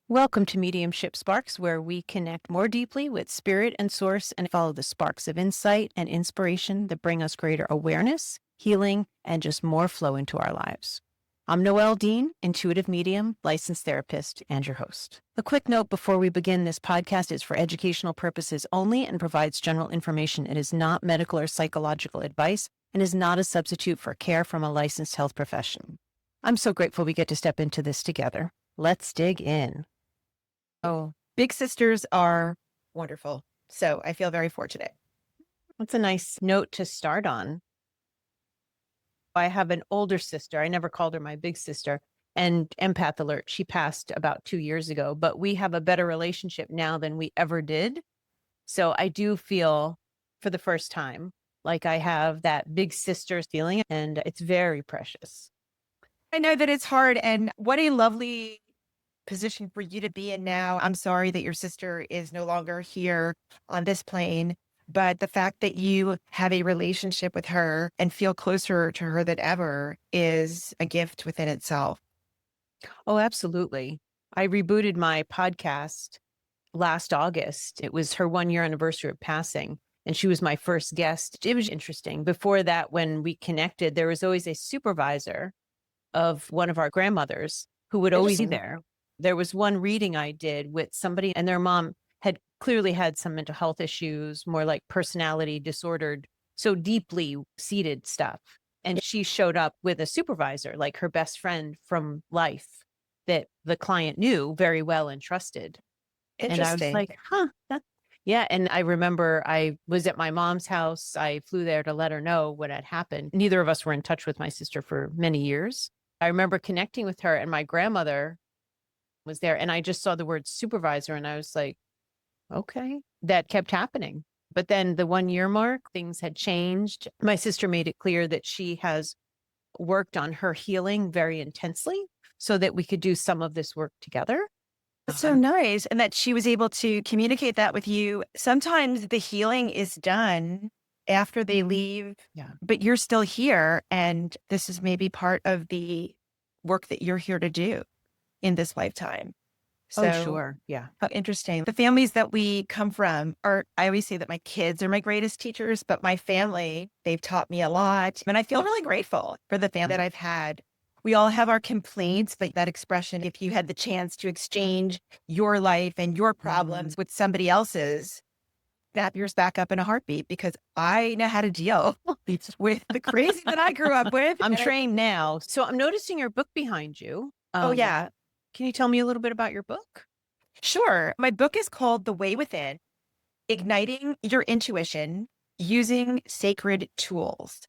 Welcome to Mediumship Sparks, where we connect more deeply with spirit and source and follow the sparks of insight and inspiration that bring us greater awareness, healing, and just more flow into our lives. I'm Noelle Deane, intuitive medium, licensed therapist, and your host. A quick note before we begin: this podcast is for educational purposes only and provides general information. It is not medical or psychological advice and is not a substitute for care from a licensed health professional. I'm so grateful we get to step into this together. Let's dig in. Oh, big sisters are wonderful. So I feel very fortunate. That's a nice note to start on. I have an older sister. I never called her my big sister. And empath alert, she passed about 2 years ago, but we have a better relationship now than we ever did. So I do feel for the first time like I have that big sister feeling, and it's very precious. I know that it's hard, and what a lovely position for you to be in now. I'm sorry that your sister is no longer here on this plane, but the fact that you have a relationship with her and feel closer to her than ever is a gift within itself. Oh, absolutely. I rebooted my podcast last August. It was her 1 year anniversary of passing, and she was my first guest. It was interesting. Before that, when we connected, there was always a supervisor of one of our grandmothers who would always be Interesting. there. There was one reading I did with somebody, and their mom had clearly had some mental health issues, more like personality disordered, so deeply seated stuff. And she showed up with a supervisor, like her best friend from life that the client knew very well and trusted. And I was Interesting. like, huh, yeah. And I remember I was at my mom's house. I flew there to let her know what had happened. Neither of us were in touch with my sister for many years. I remember connecting with her, and my grandmother was there, and I just saw the word supervisor, and I was like, okay, that kept happening. But then the 1 year mark, things had changed. My sister made it clear that she has worked on her healing very intensely so that we could do some of this work together. That's so nice. And that she was able to communicate that with you. Sometimes the healing is done after they leave, Yeah. but you're still here. And this is maybe part of the work that you're here to do in this lifetime. Oh, So sure. Yeah. how interesting. The families that we come from are, I always say that my kids are my greatest teachers, but my family, they've taught me a lot. And I feel really grateful for the family that I've had. We all have our complaints, but that expression, if you had the chance to exchange your life and your problems with somebody else's, snap yours back up in a heartbeat because I know how to deal with the crazy that I grew up with. I'm trained now. So I'm noticing your book behind you. Oh, yeah. Can you tell me a little bit about your book? Sure. My book is called The Way Within: Igniting Your Intuition Using Sacred Tools.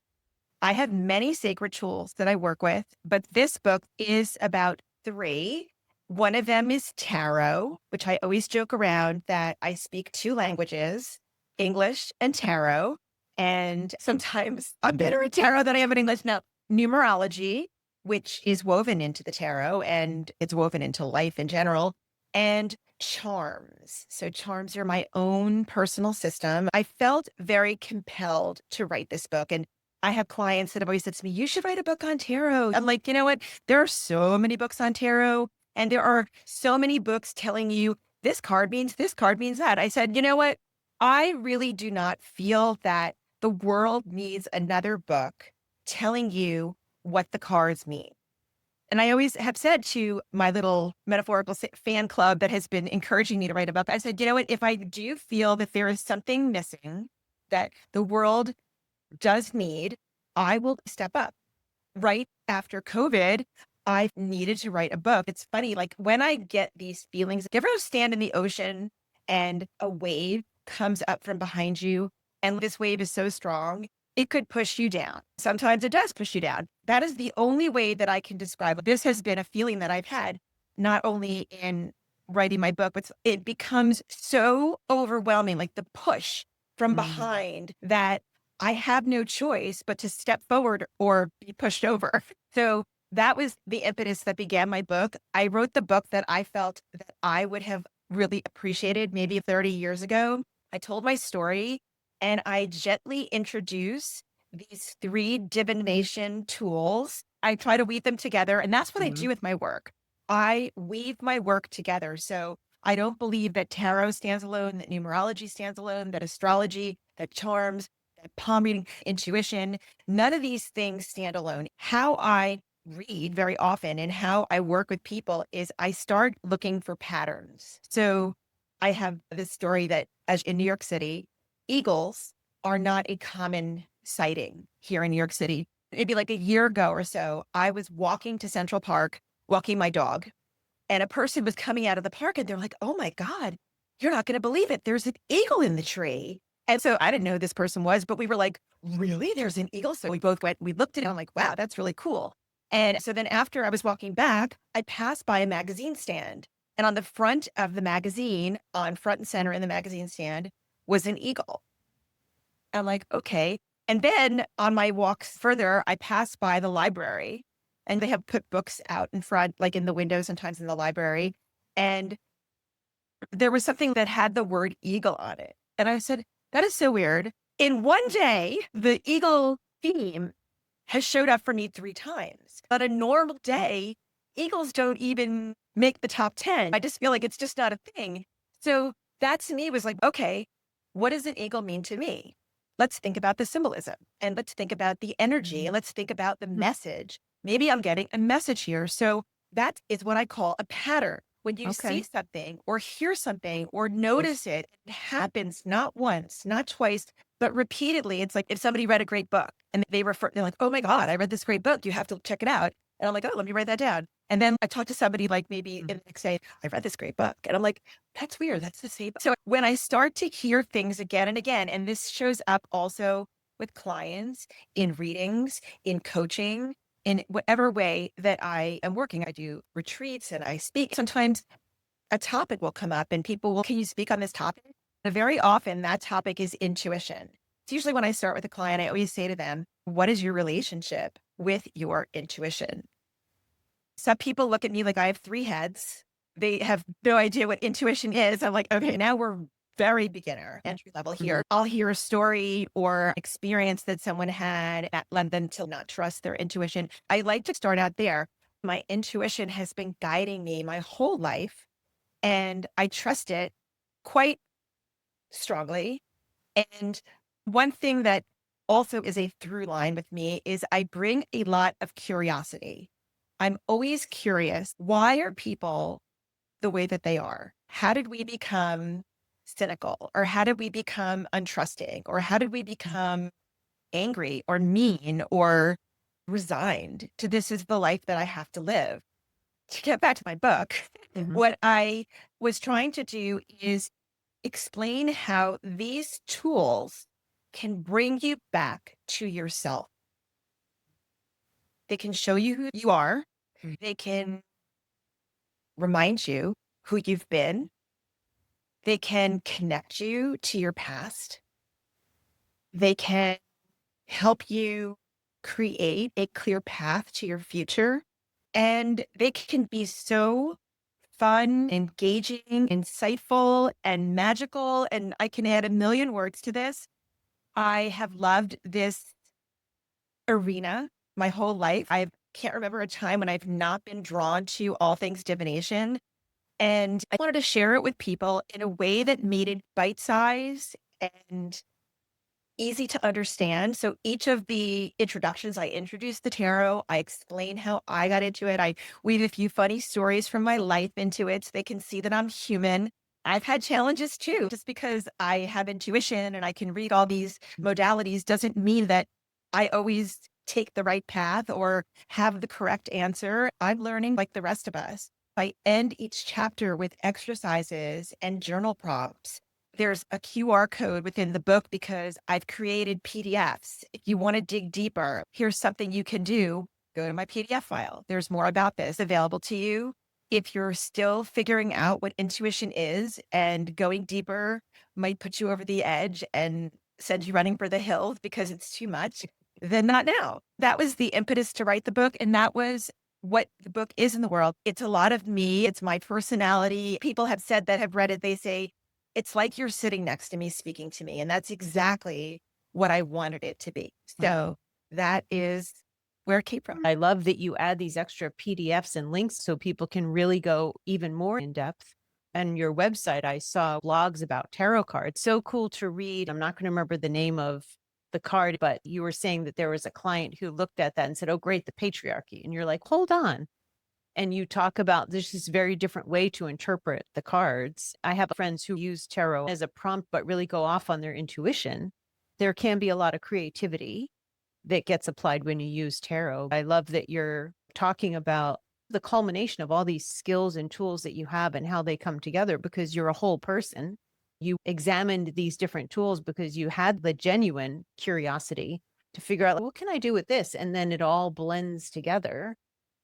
I have many sacred tools that I work with, but this book is about three. One of them is tarot, which I always joke around that I speak two languages, English and tarot. And sometimes I'm better at tarot than I am at English. Now, numerology, which is woven into the tarot and it's woven into life in general, and charms. So charms are my own personal system. I felt very compelled to write this book. And I have clients that have always said to me, you should write a book on tarot. I'm like, you know what? There are so many books on tarot, and there are so many books telling you this card means this, card means that. I said, you know what? I really do not feel that the world needs another book telling you what the cards mean. And I always have said to my little metaphorical fan club that has been encouraging me to write a book, I said, you know what? If I do feel that there is something missing that the world does need, I will step up. Right after COVID, I needed to write a book. It's funny, like when I get these feelings, do you ever stand in the ocean and a wave comes up from behind you, and this wave is so strong, it could push you down. Sometimes it does push you down. That is the only way that I can describe it. This has been a feeling that I've had, not only in writing my book, but it becomes so overwhelming, like the push from behind, that I have no choice but to step forward or be pushed over. So that was the impetus that began my book. I wrote the book that I felt that I would have really appreciated maybe 30 years ago. I told my story and I gently introduce these three divination tools. I try to weave them together, and that's what I do with my work. I weave my work together. So I don't believe that tarot stands alone, that numerology stands alone, that astrology, that charms, that palm reading, intuition, none of these things stand alone. How I read very often and how I work with people is I start looking for patterns. So I have this story that as in New York City, eagles are not a common sighting here in New York City. Maybe like a year ago or so, I was walking to Central Park, walking my dog, and a person was coming out of the park and they're like, oh my God, you're not going to believe it. There's an eagle in the tree. And so I didn't know who this person was, but we were like, really? There's an eagle? So we both went, we looked at it. I'm like, wow, that's really cool. And so then after I was walking back, I passed by a magazine stand. And on the front of the magazine, on front and center in the magazine stand, was an eagle. I'm like, okay. And then on my walks further, I passed by the library and they have put books out in front, like in the window, sometimes in the library. And there was something that had the word eagle on it. And I said, that is so weird. In one day, the eagle theme has showed up for me 3 times. But a normal day, eagles don't even make the top 10. I just feel like it's just not a thing. So that to me was like, okay, what does an eagle mean to me? Let's think about the symbolism and let's think about the energy and let's think about the message. Maybe I'm getting a message here. So that is what I call a pattern. When you see Okay. something or hear something or notice it, it happens not once, not twice, but repeatedly. It's like if somebody read a great book and they're like, oh my God, I read this great book. You have to check it out. And I'm like, oh, let me write that down. And then I talk to somebody like maybe in the next day, I read this great book. And I'm like, that's weird. That's the same. So when I start to hear things again and again, and this shows up also with clients in readings, in coaching, in whatever way that I am working, I do retreats and I speak. Sometimes a topic will come up and people will, can you speak on this topic? And very often that topic is intuition. It's usually when I start with a client, I always say to them, what is your relationship with your intuition? Some people look at me like I have 3 heads. They have no idea what intuition is. I'm like, okay, now we're very beginner entry level here. I'll hear a story or experience that someone had that led them to not trust their intuition. I like to start out there. My intuition has been guiding me my whole life, and I trust it quite strongly. And one thing that also is a through line with me is I bring a lot of curiosity. I'm always curious. Why are people the way that they are? How did we become cynical? Or how did we become untrusting? Or how did we become angry or mean or resigned to this is the life that I have to live? To get back to my book, Mhm. what I was trying to do is explain how these tools can bring you back to yourself. They can show you who you are. They can remind you who you've been. They can connect you to your past. They can help you create a clear path to your future. And they can be so fun, engaging, insightful, and magical. And I can add a million words to this. I have loved this arena my whole life. I can't remember a time when I've not been drawn to all things divination. And I wanted to share it with people in a way that made it bite size and easy to understand. So each of the introductions, I introduce the tarot, I explain how I got into it. I weave a few funny stories from my life into it so they can see that I'm human. I've had challenges too. Just because I have intuition and I can read all these modalities doesn't mean that I always take the right path or have the correct answer. I'm learning like the rest of us. I end each chapter with exercises and journal prompts. There's a QR code within the book because I've created PDFs. If you want to dig deeper, here's something you can do. Go to my PDF file. There's more about this available to you. If you're still figuring out what intuition is and going deeper might put you over the edge and send you running for the hills because it's too much, then not now. That was the impetus to write the book. And that was what the book is in the world. It's a lot of me. It's my personality. People have said that have read it. They say, it's like you're sitting next to me speaking to me. And that's exactly what I wanted it to be. So that is where it came from. I love that you add these extra PDFs and links so people can really go even more in depth. And your website, I saw blogs about tarot cards. So cool to read. I'm not going to remember the name of the card, but you were saying that there was a client who looked at that and said, "Oh, great, the patriarchy." And you're like, hold on. And you talk about this very different way to interpret the cards. I have friends who use tarot as a prompt, but really go off on their intuition. There can be a lot of creativity that gets applied when you use tarot. I love that you're talking about the culmination of all these skills and tools that you have and how they come together because you're a whole person. You examined these different tools because you had the genuine curiosity to figure out, what can I do with this? And then it all blends together.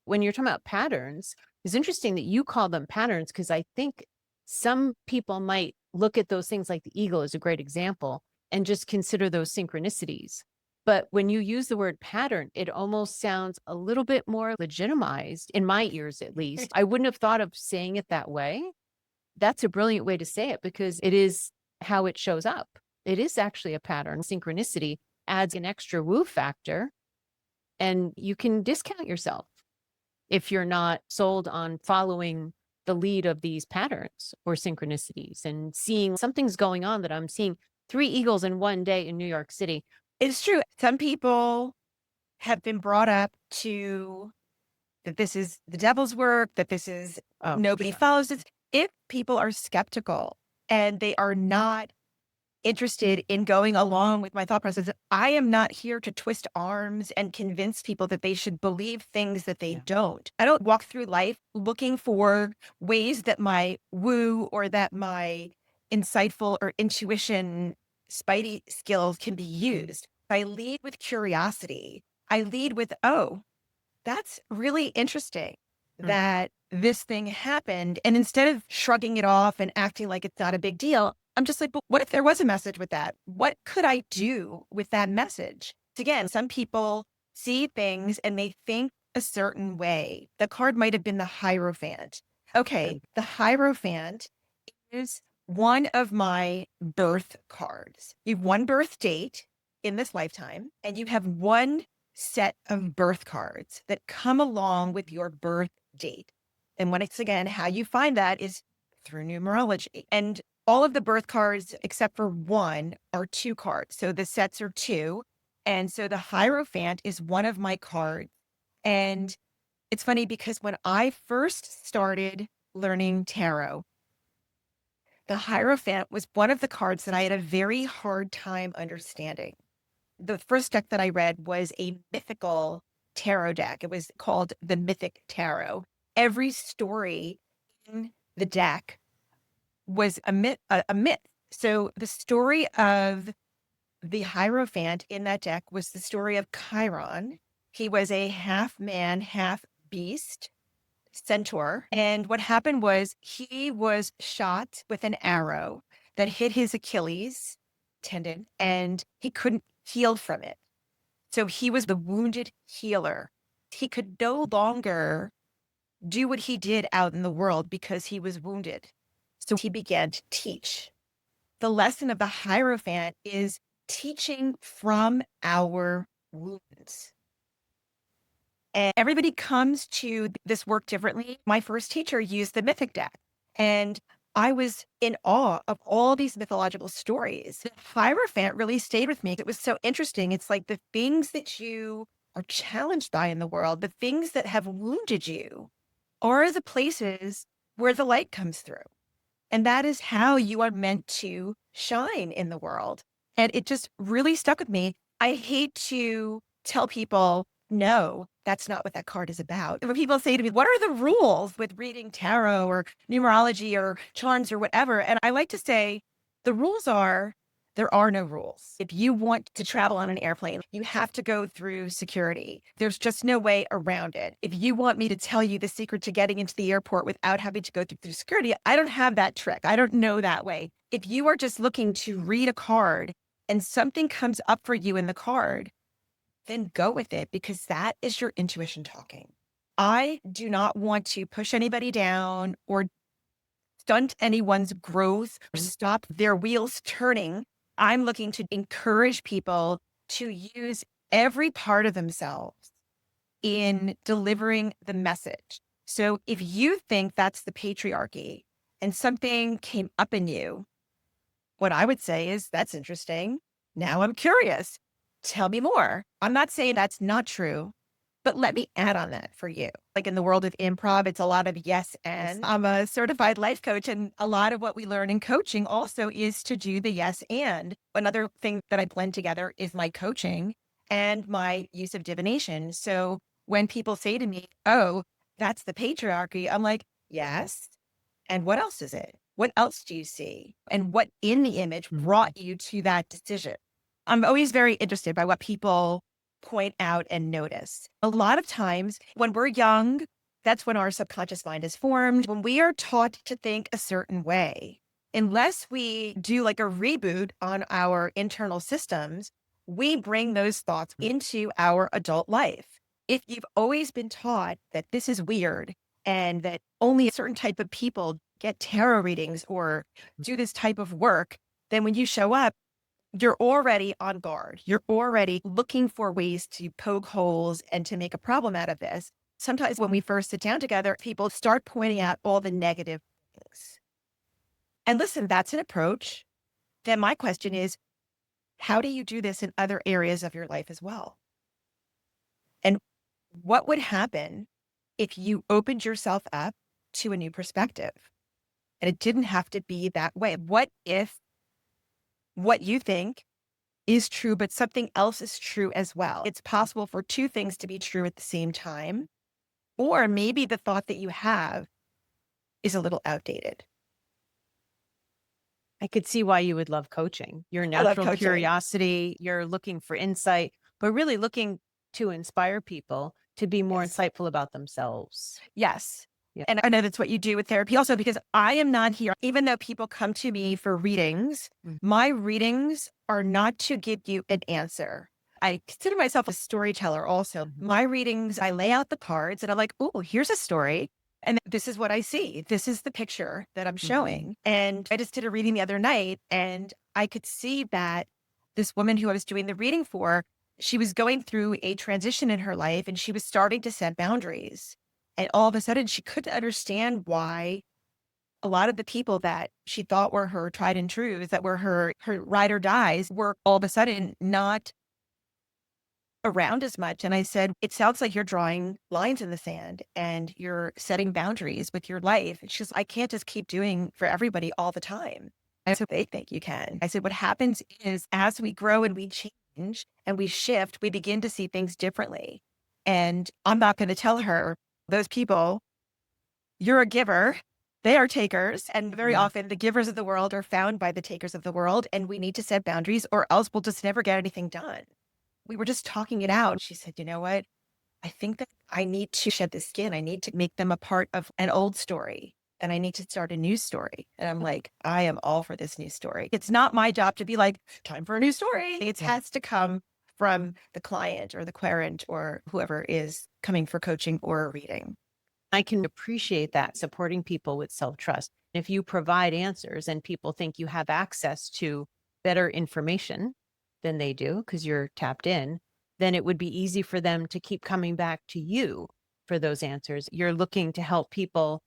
When you're talking about patterns, it's interesting that you call them patterns because I think some people might look at those things like the eagle is a great example and just consider those synchronicities. But when you use the word pattern, it almost sounds a little bit more legitimized in my ears, at least. I wouldn't have thought of saying it that way. That's a brilliant way to say it because it is how it shows up. It is actually a pattern. Synchronicity adds an extra woo factor, and you can discount yourself if you're not sold on following the lead of these patterns or synchronicities and seeing something's going on that I'm seeing 3 eagles in one day in New York City. It's true. Some people have been brought up to that this is the devil's work, that this is nobody Sure. follows this. If people are skeptical and they are not interested in going along with my thought process, I am not here to twist arms and convince people that they should believe things that they Yeah. don't. I don't walk through life looking for ways that my woo or that my insightful or intuition spidey skills can be used. I lead with curiosity. I lead with, oh, that's really interesting Mm. that this thing happened. And instead of shrugging it off and acting like it's not a big deal, I'm just like, but what if there was a message with that? What could I do with that message? Again, some people see things and they think a certain way. The card might have been the Hierophant. Okay, the Hierophant is one of my birth cards. You have one birth date in this lifetime, and you have one set of birth cards that come along with your birth date. And once again, how you find that is through numerology. And all of the birth cards, except for one, are 2 cards. So the sets are 2. And so the Hierophant is one of my cards. And it's funny because when I first started learning tarot, the Hierophant was one of the cards that I had a very hard time understanding. The first deck that I read was a mythical tarot deck. It was called the Mythic Tarot. Every story in the deck was a myth. So the story of the Hierophant in that deck was the story of Chiron. He was a half man, half beast centaur. And what happened was he was shot with an arrow that hit his Achilles tendon and he couldn't heal from it. So he was the wounded healer. He could no longer do what he did out in the world because he was wounded. So he began to teach. The lesson of the Hierophant is teaching from our wounds. And everybody comes to this work differently. My first teacher used the mythic deck, and I was in awe of all these mythological stories. The Hierophant really stayed with me. It was so interesting. It's like the things that you are challenged by in the world, the things that have wounded you, are the places where the light comes through. And that is how you are meant to shine in the world. And it just really stuck with me. I hate to tell people, no, that's not what that card is about. When people say to me, what are the rules with reading tarot or numerology or charms or whatever? And I like to say, the rules are, there are no rules. If you want to travel on an airplane, you have to go through security. There's just no way around it. If you want me to tell you the secret to getting into the airport without having to go through security, I don't have that trick. I don't know that way. If you are just looking to read a card and something comes up for you in the card, then go with it because that is your intuition talking. I do not want to push anybody down or stunt anyone's growth or stop their wheels turning. I'm looking to encourage people to use every part of themselves in delivering the message. So if you think that's the patriarchy and something came up in you, what I would say is, that's interesting. Now I'm curious. Tell me more. I'm not saying that's not true, but let me add on that for you. Like in the world of improv, it's a lot of yes and. I'm a certified life coach, and a lot of what we learn in coaching also is to do the yes and. Another thing that I blend together is my coaching and my use of divination. So when people say to me, oh, that's the patriarchy, I'm like, yes. And what else is it? What else do you see? And what in the image brought you to that decision? I'm always very interested by what people point out and notice. A lot of times when we're young, that's when our subconscious mind is formed. When we are taught to think a certain way, unless we do like a reboot on our internal systems, we bring those thoughts into our adult life. If you've always been taught that this is weird and that only a certain type of people get tarot readings or do this type of work, then when you show up, you're already on guard. You're already looking for ways to poke holes and to make a problem out of this. Sometimes when we first sit down together, people start pointing out all the negative things. And listen, that's an approach. Then my question is, how do you do this in other areas of your life as well? And what would happen if you opened yourself up to a new perspective? And it didn't have to be that way. What if what you think is true, but something else is true as well? It's possible for two things to be true at the same time. Or maybe the thought that you have is a little outdated. I could see why you would love coaching. Your I love natural coaching. curiosity, you're looking for insight, but really looking to inspire people to be more Yes. insightful about themselves. Yes. Yeah. And I know that's what you do with therapy also, because I am not here, even though people come to me for readings, my readings are not to give you an answer. I consider myself a storyteller also. My readings, I lay out the cards and I'm like, oh, here's a story. And this is what I see. This is the picture that I'm showing. And I just did a reading the other night and I could see that this woman who I was doing the reading for, she was going through a transition in her life and she was starting to set boundaries. And all of a sudden, she couldn't understand why a lot of the people that she thought were her tried and trues, that were her ride or dies, were all of a sudden not around as much. And I said, it sounds like you're drawing lines in the sand and you're setting boundaries with your life. And she's, I can't just keep doing for everybody all the time. I said, they think you can. I said, what happens is as we grow and we change and we shift, we begin to see things differently. And I'm not going to tell her, those people, you're a giver, they are takers. And very often the givers of the world are found by the takers of the world. And we need to set boundaries or else we'll just never get anything done. We were just talking it out. She said, you know what? I think that I need to shed the skin. I need to make them a part of an old story and I need to start a new story. And I'm like, I am all for this new story. It's not my job to be like, time for a new story. It has to come from the client or the querent or whoever is coming for coaching or a reading. I can appreciate that, supporting people with self-trust. If you provide answers and people think you have access to better information than they do because you're tapped in, then it would be easy for them to keep coming back to you for those answers. You're looking to help people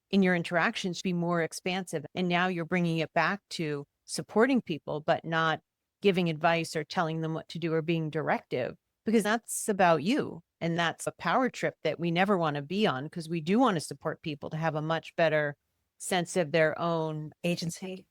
in your interactions be more expansive. And now you're bringing it back to supporting people, but not giving advice or telling them what to do or being directive, because that's about you. And that's a power trip that we never want to be on, because we do want to support people to have a much better sense of their own Agency.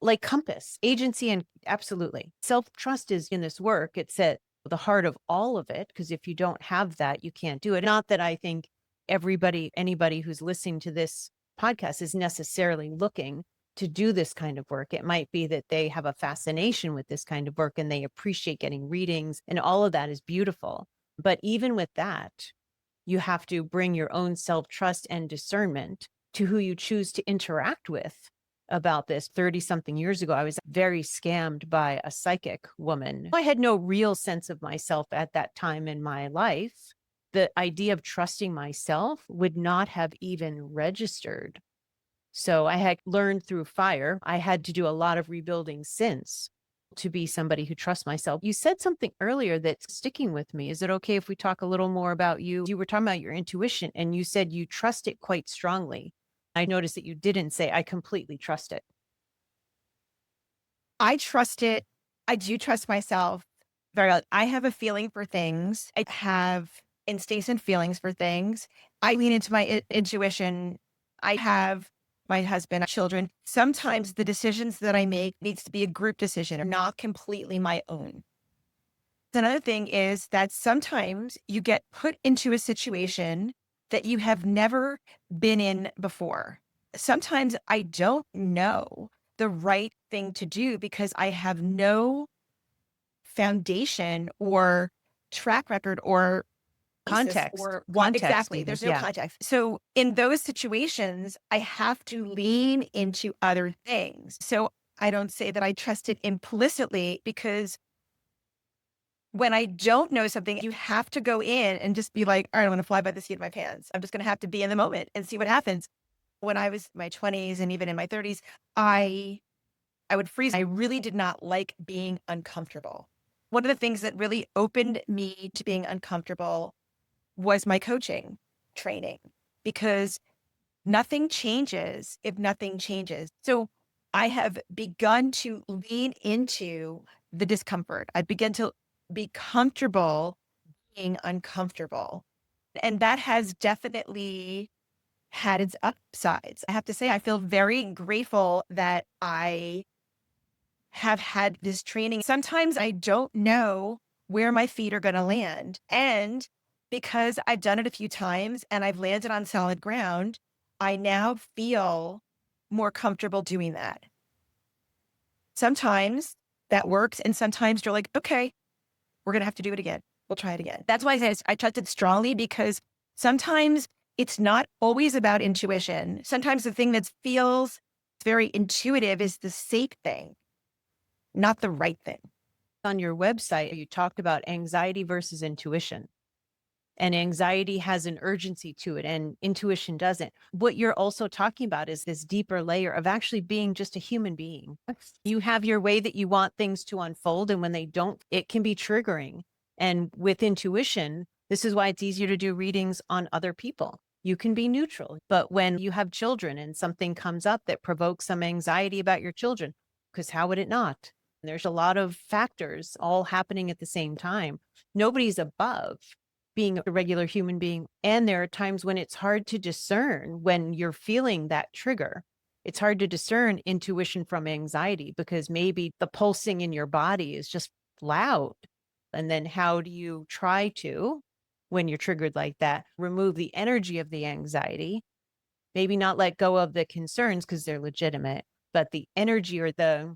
like compass, agency, and absolutely. Self-trust is in this work. It's at the heart of all of it, because if you don't have that, you can't do it. Not that I think anybody who's listening to this podcast is necessarily looking to do this kind of work. It might be that they have a fascination with this kind of work and they appreciate getting readings, and all of that is beautiful. But even with that, you have to bring your own self-trust and discernment to who you choose to interact with about this. 30 something years ago, I was very scammed by a psychic woman. I had no real sense of myself at that time in my life. The idea of trusting myself would not have even registered. So I had learned through fire. I had to do a lot of rebuilding since. to be somebody who trusts myself. You said something earlier that's sticking with me. Is it okay if we talk a little more about you? You were talking about your intuition and you said you trust it quite strongly. I noticed that you didn't say, I completely trust it. I trust it. I do trust myself very well. I have a feeling for things. I have instincts and feelings for things. I lean into my intuition. I have my husband, children. Sometimes the decisions that I make needs to be a group decision or not completely my own. Another thing is that sometimes you get put into a situation that you have never been in before. Sometimes I don't know the right thing to do because I have no foundation or track record or basis Context. or Context, exactly. even. There's no Yeah. context. So in those situations, I have to lean into other things. So I don't say that I trust it implicitly because when I don't know something, you have to go in and just be like, all right, I'm going to fly by the seat of my pants. I'm just going to have to be in the moment and see what happens. When I was in my 20s and even in my 30s, I would freeze. I really did not like being uncomfortable. One of the things that really opened me to being uncomfortable was my coaching training because nothing changes if nothing changes. So I have begun to lean into the discomfort. I begin to be comfortable being uncomfortable. And that has definitely had its upsides. I have to say, I feel very grateful that I have had this training. Sometimes I don't know where my feet are going to land. And because I've done it a few times and I've landed on solid ground, I now feel more comfortable doing that. Sometimes that works. And sometimes you're like, okay, we're going to have to do it again. We'll try it again. That's why I trust it strongly because sometimes it's not always about intuition. Sometimes the thing that feels very intuitive is the safe thing, not the right thing. On your website, you talked about anxiety versus intuition. And anxiety has an urgency to it, and intuition doesn't. What you're also talking about is this deeper layer of actually being just a human being. You have your way that you want things to unfold, and when they don't, it can be triggering. And with intuition, this is why it's easier to do readings on other people. You can be neutral. But when you have children and something comes up that provokes some anxiety about your children, because how would it not? There's a lot of factors all happening at the same time. Nobody's above being a regular human being. And there are times when it's hard to discern when you're feeling that trigger. It's hard to discern intuition from anxiety because maybe the pulsing in your body is just loud. And then how do you try to, when you're triggered like that, remove the energy of the anxiety? Maybe not let go of the concerns because they're legitimate, but the energy or the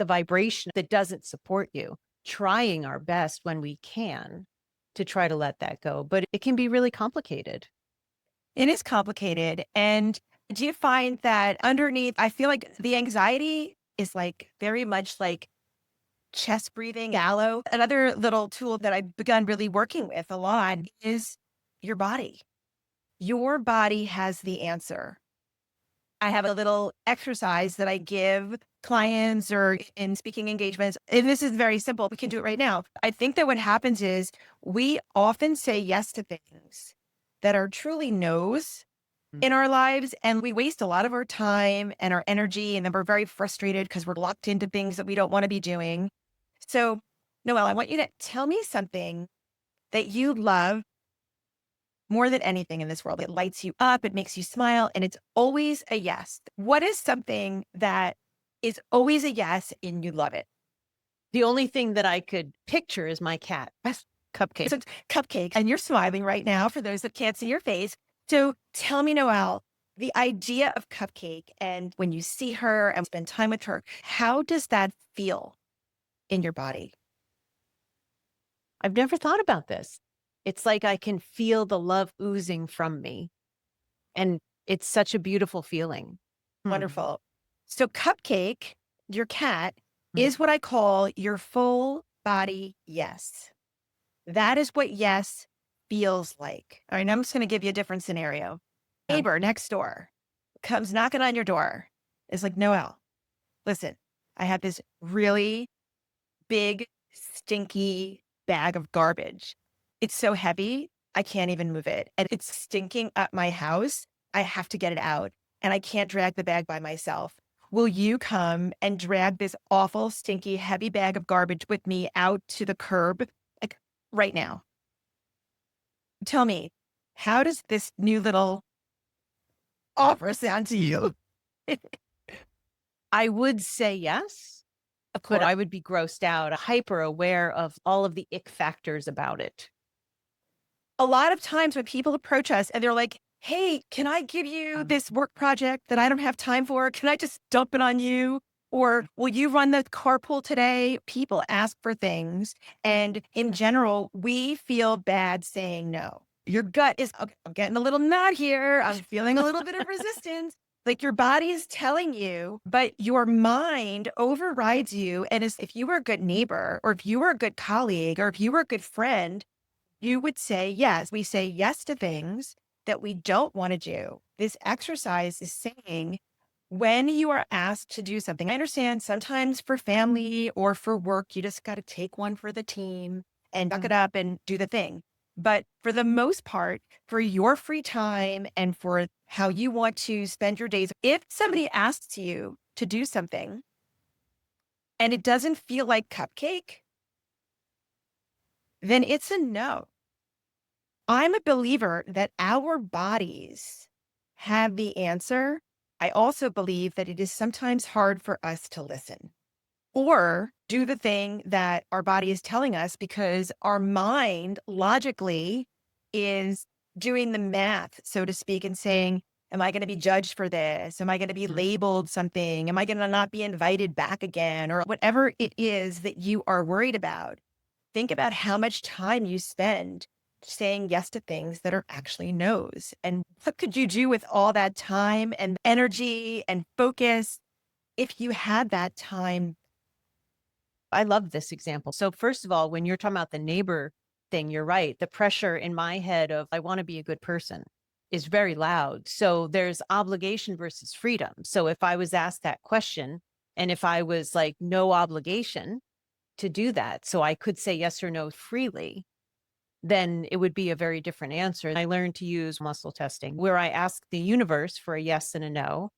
vibration that doesn't support you, trying our best when we can to try to let that go. But it can be really complicated. It is complicated. And do you find that underneath, I feel like the anxiety is like very much like chest breathing, shallow. Another little tool that I've begun really working with a lot is your body. Your body has the answer. I have a little exercise that I give clients or in speaking engagements. And this is very simple. We can do it right now. I think that what happens is we often say yes to things that are truly no's Mm. in our lives. And we waste a lot of our time and our energy. And then we're very frustrated because we're locked into things that we don't want to be doing. So, Noelle, I want you to tell me something that you love more than anything in this world. It lights you up, it makes you smile, and it's always a yes. What is something that is always a yes and you love it? The only thing that I could picture is my cat. Yes. Cupcake. So it's cupcake, and you're smiling right now for those that can't see your face. So tell me, Noelle, the idea of cupcake and when you see her and spend time with her, how does that feel in your body? I've never thought about this. It's like I can feel the love oozing from me. And it's such a beautiful feeling. Hmm. Wonderful. So cupcake, your cat, Hmm. is what I call your full body yes. That is what yes feels like. All right, now I'm just going to give you a different scenario. Yeah. Neighbor next door comes knocking on your door. Is like, Noelle, listen, I have this really big, stinky bag of garbage. It's so heavy, I can't even move it. And it's stinking up my house. I have to get it out and I can't drag the bag by myself. Will you come and drag this awful, stinky, heavy bag of garbage with me out to the curb? Like right now. Tell me, how does this new little offer sound to you? I would say yes, Of but course. I would be grossed out, hyper aware of all of the ick factors about it. A lot of times when people approach us and they're like, "Hey, can I give you this work project that I don't have time for? Can I just dump it on you? Or will you run the carpool today?" People ask for things. And in general, we feel bad saying no. Your gut is, okay, I'm getting a little nod here. I'm feeling a little bit of resistance. Like your body is telling you, but your mind overrides you. And if you were a good neighbor, or if you were a good colleague, or if you were a good friend, you would say yes. We say yes to things that we don't want to do. This exercise is saying when you are asked to do something, I understand sometimes for family or for work, you just got to take one for the team and buck it up and do the thing. But for the most part, for your free time and for how you want to spend your days, if somebody asks you to do something and it doesn't feel like cupcake, then it's a no. I'm a believer that our bodies have the answer. I also believe that it is sometimes hard for us to listen or do the thing that our body is telling us because our mind logically is doing the math, so to speak, and saying, "Am I going to be judged for this? Am I going to be labeled something? Am I going to not be invited back again?" Or whatever it is that you are worried about. Think about how much time you spend saying yes to things that are actually no's. And what could you do with all that time and energy and focus if you had that time? I love this example. So, first of all, when you're talking about the neighbor thing, you're right. The pressure in my head of I want to be a good person is very loud. So, there's obligation versus freedom. So, if I was asked that question and if I was like, no obligation to do that, so I could say yes or no freely, then it would be a very different answer. I learned to use muscle testing where I ask the universe for a yes and a no.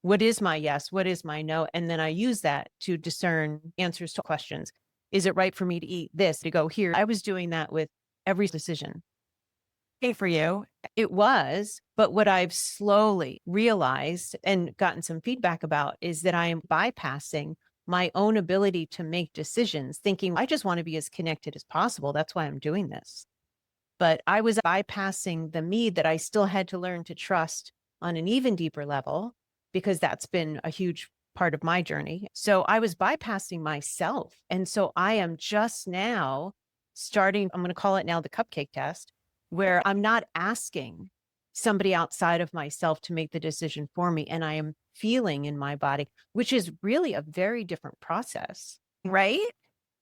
What is my yes? What is my no? And then I use that to discern answers to questions. Is it right for me to eat this, to go here? I was doing that with every decision. Hey, for you. It was, but what I've slowly realized and gotten some feedback about is that I am bypassing my own ability to make decisions, thinking I just want to be as connected as possible. That's why I'm doing this. But I was bypassing the me that I still had to learn to trust on an even deeper level, because that's been a huge part of my journey. So I was bypassing myself. And so I am just now starting, I'm going to call it now the cupcake test, where I'm not asking somebody outside of myself to make the decision for me. And I am feeling in my body, which is really a very different process. Right?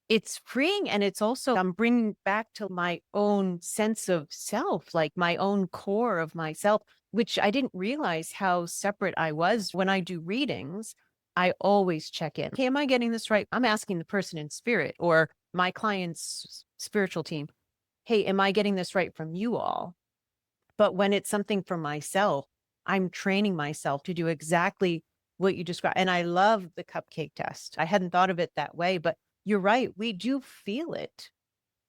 It's freeing, and it's also I'm bringing back to my own sense of self, like my own core of myself, which I didn't realize how separate I was. When I do readings, I always check in. Okay, am I getting this right? I'm asking the person in spirit or my client's spiritual team, hey, am I getting this right from you all? But when it's something for myself, I'm training myself to do exactly what you described. And I love the cupcake test. I hadn't thought of it that way, but you're right. We do feel it.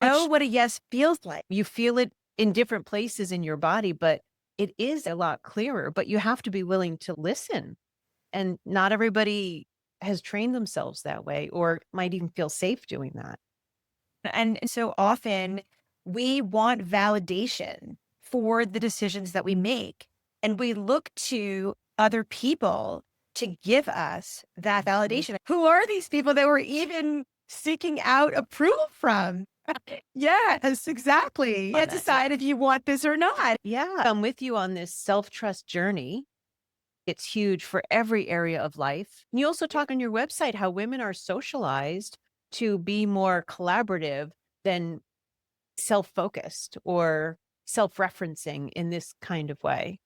Know Much what a yes feels like. you feel it in different places in your body, but it is a lot clearer. But you have to be willing to listen. And not everybody has trained themselves that way or might even feel safe doing that. And so often we want validation for the decisions that we make. And we look to other people to give us that validation. Who are these people that we're even seeking out approval from? Yes, exactly. On Yeah, that. decide if you want this or not. Yeah, I'm with you on this self-trust journey. It's huge for every area of life. And you also talk on your website how women are socialized to be more collaborative than self-focused or self-referencing in this kind of way.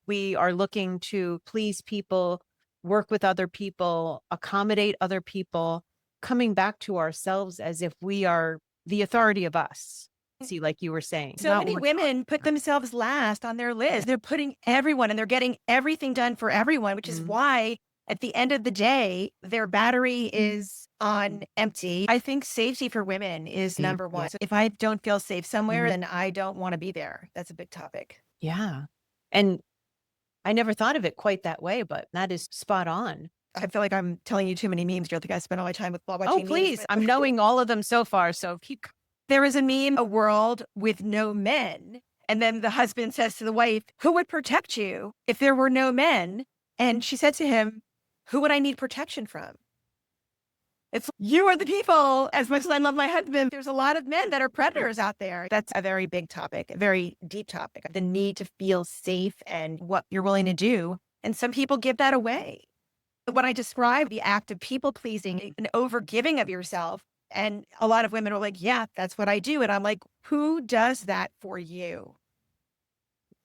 We are looking to please people work with other people, accommodate other people, coming back to ourselves as if we are the authority of us. See, like you were saying, So not many what women put themselves last on their list. They're putting everyone and they're getting everything done for everyone, which is Mhm. why at the end of the day, their battery is on empty. I think safety for women is number one. Yeah. So if I don't feel safe somewhere, Mhm. then I don't want to be there. That's a big topic. Yeah. And I never thought of it quite that way, but that is spot on. I feel like I'm telling you too many memes. You're like, I spend all my time with while Oh, watching memes. please. I'm knowing all of them so far. So keep. There is a meme, a world with no men. And then the husband says to the wife, who would protect you if there were no men? And she said to him, who would I need protection from? It's you are the people. As much as I love my husband, there's a lot of men that are predators out there. That's a very big topic, a very deep topic. The need to feel safe and what you're willing to do. And some people give that away. When I describe the act of people pleasing and overgiving of yourself, and a lot of women are like, yeah, that's what I do. And I'm like, who does that for you?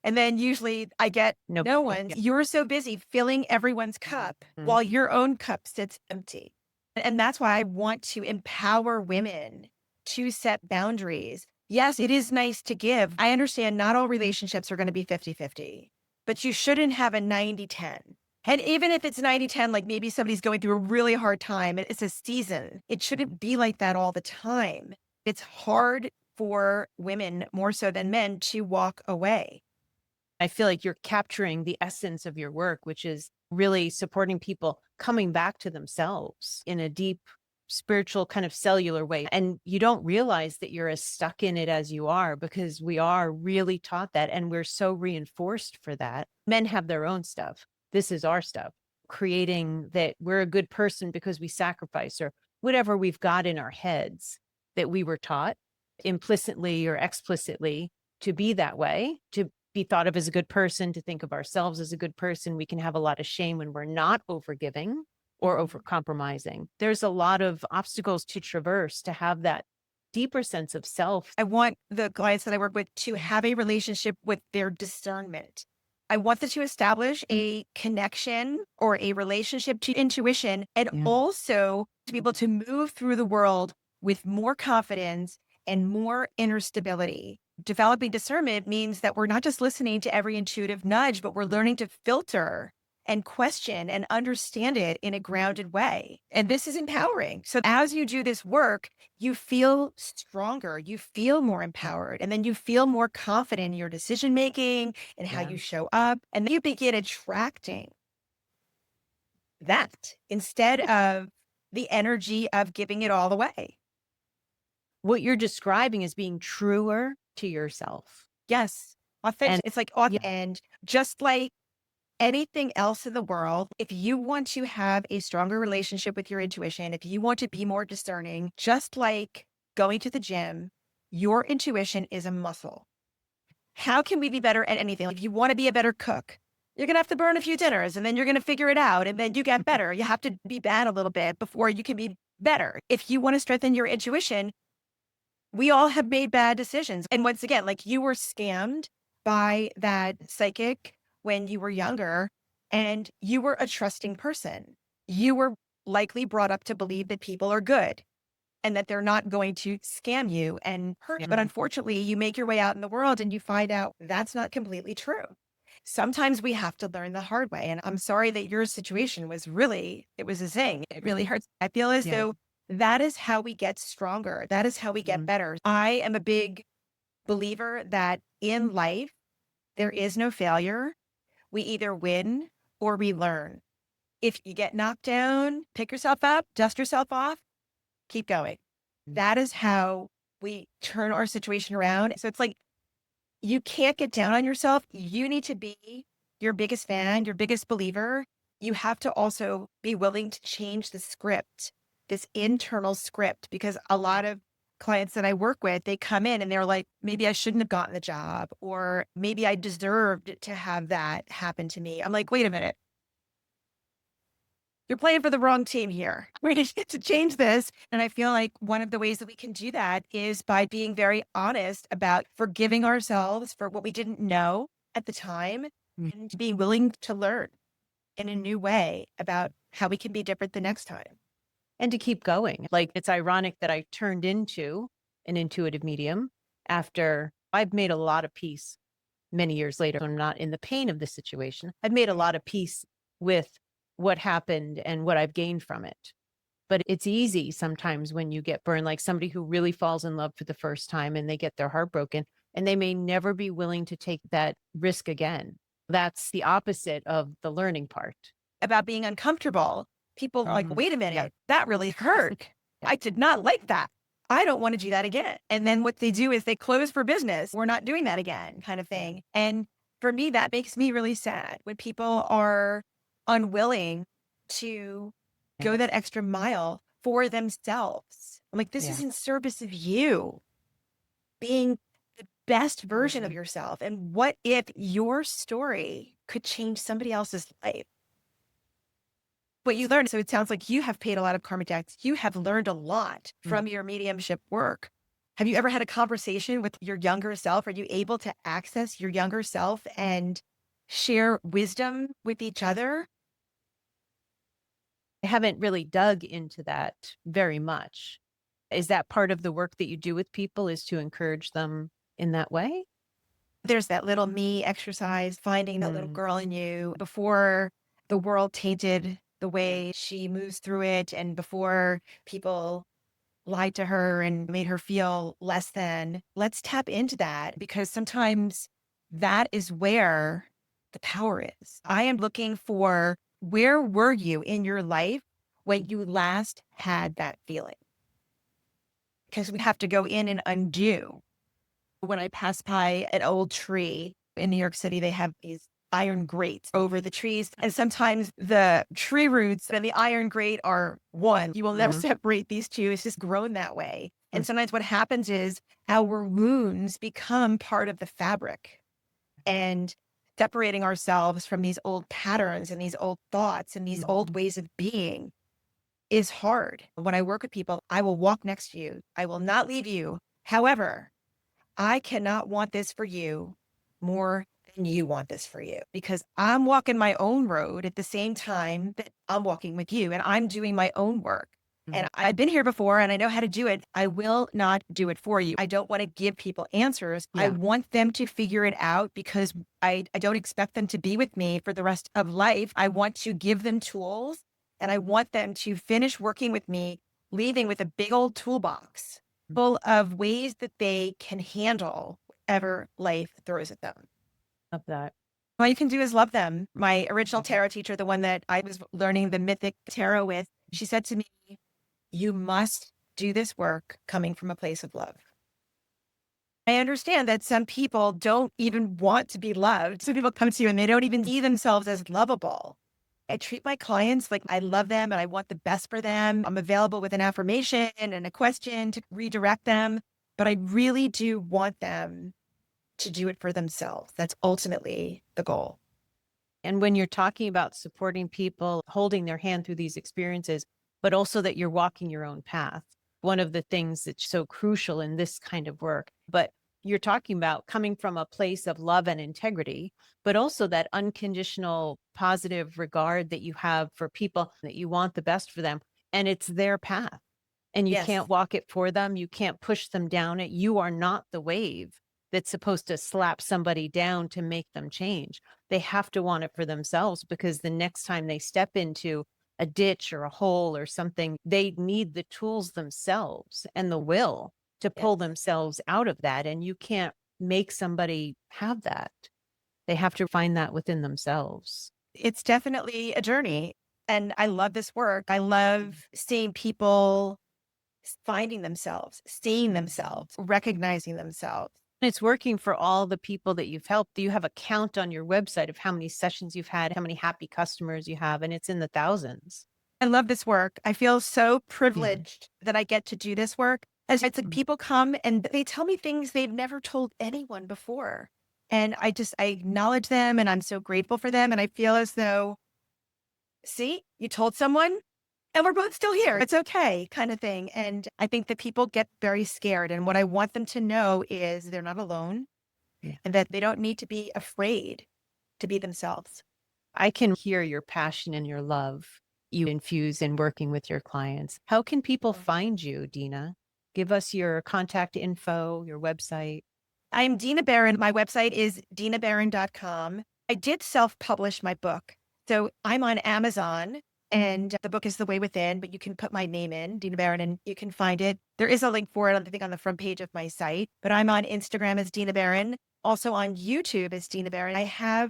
And then usually I get No. no Yeah. one. You're so busy filling everyone's cup Mhm. while your own cup sits empty. And that's why I want to empower women to set boundaries. Yes, it is nice to give. I understand not all relationships are going to be 50-50, but you shouldn't have a 90-10. And even if it's 90-10, like maybe somebody's going through a really hard time, it's a season. It shouldn't be like that all the time. It's hard for women more so than men to walk away. I feel like you're capturing the essence of your work, which is really supporting people coming back to themselves in a deep spiritual kind of cellular way. And you don't realize that you're as stuck in it as you are because we are really taught that and we're so reinforced for that. Men have their own stuff. This is our stuff. Creating that we're a good person because we sacrifice or whatever we've got in our heads that we were taught implicitly or explicitly to be that way, to be thought of as a good person, to think of ourselves as a good person. We can have a lot of shame when we're not overgiving or over compromising. There's a lot of obstacles to traverse to have that deeper sense of self. I want the clients that I work with to have a relationship with their discernment. I want them to establish a connection or a relationship to intuition and Yeah. also to be able to move through the world with more confidence and more inner stability. Developing discernment means that we're not just listening to every intuitive nudge, but we're learning to filter and question and understand it in a grounded way. And this is empowering. So as you do this work, you feel stronger, you feel more empowered, and then you feel more confident in your decision making and how Yeah. you show up. And then you begin attracting that instead of the energy of giving it all away. What you're describing is being truer to yourself. Yes, authentic. And It's like, yeah, and just like anything else in the world, if you want to have a stronger relationship with your intuition, if you want to be more discerning, just like going to the gym, your intuition is a muscle. How can we be better at anything? If you want to be a better cook, you're going to have to burn a few dinners and then you're going to figure it out and then you get better. You have to be bad a little bit before you can be better. If you want to strengthen your intuition, we all have made bad decisions. And once again, like you were scammed by that psychic when you were younger and you were a trusting person. You were likely brought up to believe that people are good and that they're not going to scam you and hurt you. But unfortunately, you make your way out in the world and you find out that's not completely true. Sometimes we have to learn the hard way. And I'm sorry that your situation was really, it was a thing. It really hurts. I feel as yeah. though that is how we get stronger. That is how we get Mhm. better. I am a big believer that in life, there is no failure. We either win or we learn. If you get knocked down, pick yourself up, dust yourself off, keep going. That is how we turn our situation around. So it's like you can't get down on yourself. You need to be your biggest fan, your biggest believer. You have to also be willing to change the script, this internal script, because a lot of clients that I work with, they come in and they're like, maybe I shouldn't have gotten the job, or maybe I deserved to have that happen to me. I'm like, wait a minute. You're playing for the wrong team here. We need to change this. And I feel like one of the ways that we can do that is by being very honest about forgiving ourselves for what we didn't know at the time Mm. and being willing to learn. in a new way about how we can be different the next time. And to keep going. Like, it's ironic that I turned into an intuitive medium after I've made a lot of peace many years later. I'm not in the pain of the situation. I've made a lot of peace with what happened and what I've gained from it. But it's easy sometimes when you get burned, like somebody who really falls in love for the first time and they get their heart broken and they may never be willing to take that risk again. That's the opposite of the learning part. About being uncomfortable. People are like, wait a minute, Yeah. that really hurt. I did not like that. I don't want to do that again. And then what they do is they close for business. We're not doing that again, kind of thing. And for me, that makes me really sad when people are unwilling to go that extra mile for themselves. I'm like, this is in service of you being the best version of yourself. And what if your story could change somebody else's life? What you learned. So it sounds like you have paid a lot of karmic debts. You have learned a lot from your mediumship work. Have you ever had a conversation with your younger self? Are you able to access your younger self and share wisdom with each other? I haven't really dug into that very much. Is that part of the work that you do with people, is to encourage them in that way? There's that little me exercise, finding that little girl in you before the world tainted the way she moves through it, and before people lied to her and made her feel less than. Let's tap into that, because sometimes that is where the power is. I am looking for, where were you in your life when you last had that feeling? Because we have to go in and undo. When I pass by an old tree in New York City, they have these iron grates over the trees. And sometimes the tree roots and the iron grate are one. You will never separate these two. It's just grown that way. And sometimes what happens is our wounds become part of the fabric, and separating ourselves from these old patterns and these old thoughts and these old ways of being is hard. When I work with people, I will walk next to you. I will not leave you. However, I cannot want this for you more than you want this for you, because I'm walking my own road at the same time that I'm walking with you, and I'm doing my own work. And I've been here before and I know how to do it. I will not do it for you. I don't want to give people answers. I want them to figure it out, because I don't expect them to be with me for the rest of life. I want to give them tools, and I want them to finish working with me, leaving with a big old toolbox full of ways that they can handle whatever life throws at them. Of that. All you can do is love them. My original tarot teacher, the one that I was learning the mythic tarot with, she said to me, you must do this work coming from a place of love. I understand that some people don't even want to be loved. Some people come to you and they don't even see themselves as lovable. I treat my clients like I love them and I want the best for them. I'm available with an affirmation and a question to redirect them, but I really do want them to do it for themselves. That's ultimately the goal. And when you're talking about supporting people, holding their hand through these experiences, but also that you're walking your own path, one of the things that's so crucial in this kind of work, but you're talking about coming from a place of love and integrity, but also that unconditional positive regard that you have for people, that you want the best for them, and it's their path. And you can't walk it for them. You can't push them down it. You are not the wave that's supposed to slap somebody down to make them change. They have to want it for themselves, because the next time they step into a ditch or a hole or something, they need the tools themselves and the will to pull themselves out of that. And you can't make somebody have that. They have to find that within themselves. It's definitely a journey. And I love this work. I love seeing people finding themselves, seeing themselves, recognizing themselves. It's working for all the people that you've helped. You have a count on your website of how many sessions you've had, how many happy customers you have, and it's in the thousands. I love this work. I feel so privileged that I get to do this work. As it's like people come and they tell me things they've never told anyone before. And I acknowledge them and I'm so grateful for them. And I feel as though, see, you told someone and we're both still here. It's okay, kind of thing. And I think that people get very scared. And what I want them to know is they're not alone and that they don't need to be afraid to be themselves. I can hear your passion and your love you infuse in working with your clients. How can people find you, Dina? Give us your contact info, your website. I'm Dina Berrin. My website is dinaberrin.com. I did self-publish my book. So I'm on Amazon and the book is The Way Within, but you can put my name in, Dina Berrin, and you can find it. There is a link for it, I think, on the front page of my site, but I'm on Instagram as Dina Berrin, also on YouTube as Dina Berrin. I have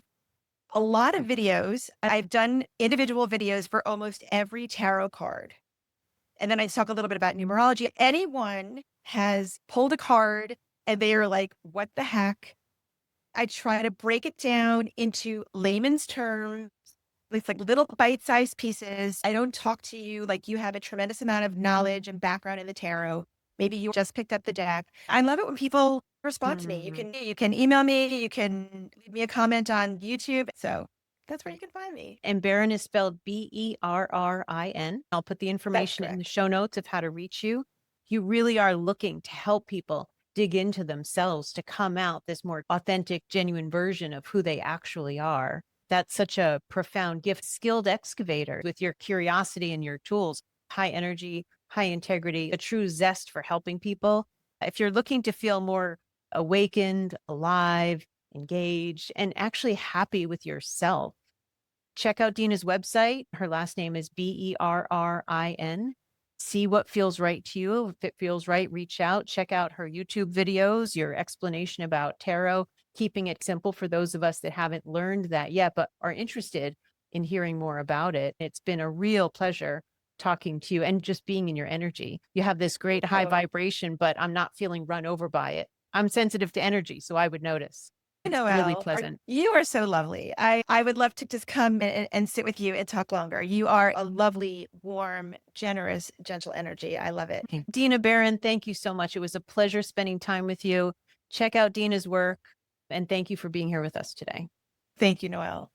a lot of videos. I've done individual videos for almost every tarot card. And then I talk a little bit about numerology. Anyone has pulled a card and they are like, what the heck? I try to break it down into layman's terms with like little bite-sized pieces. I don't talk to you like you have a tremendous amount of knowledge and background in the tarot. Maybe you just picked up the deck. I love it when people respond to me. You can email me, you can leave me a comment on YouTube. So that's where you can find me. And Berrin is spelled Berrin. I'll put the information in the show notes of how to reach you. You really are looking to help people dig into themselves, to come out this more authentic, genuine version of who they actually are. That's such a profound gift. Skilled excavator with your curiosity and your tools, high energy, high integrity, a true zest for helping people. If you're looking to feel more awakened, alive, engaged, and actually happy with yourself, check out Dina's website. Her last name is Berrin. See what feels right to you. If it feels right, reach out. Check out her YouTube videos, your explanation about tarot, keeping it simple for those of us that haven't learned that yet, but are interested in hearing more about it. It's been a real pleasure talking to you and just being in your energy. You have this great high vibration, but I'm not feeling run over by it. I'm sensitive to energy, so I would notice. Noelle, really pleasant. You are so lovely. I would love to just come and sit with you and talk longer. You are a lovely, warm, generous, gentle energy. I love it. Okay. Dina Berrin, thank you so much. It was a pleasure spending time with you. Check out Dina's work, and thank you for being here with us today. Thank you, Noelle.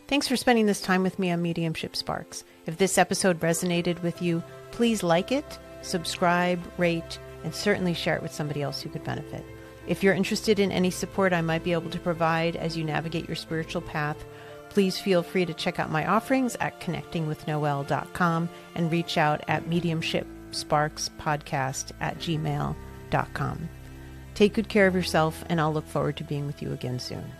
Thanks for spending this time with me on Mediumship Sparks. If this episode resonated with you, please like it, subscribe, rate, and certainly share it with somebody else who could benefit. If you're interested in any support I might be able to provide as you navigate your spiritual path, please feel free to check out my offerings at connectingwithnoelle.com and reach out at mediumshipsparkspodcast@gmail.com. Take good care of yourself, and I'll look forward to being with you again soon.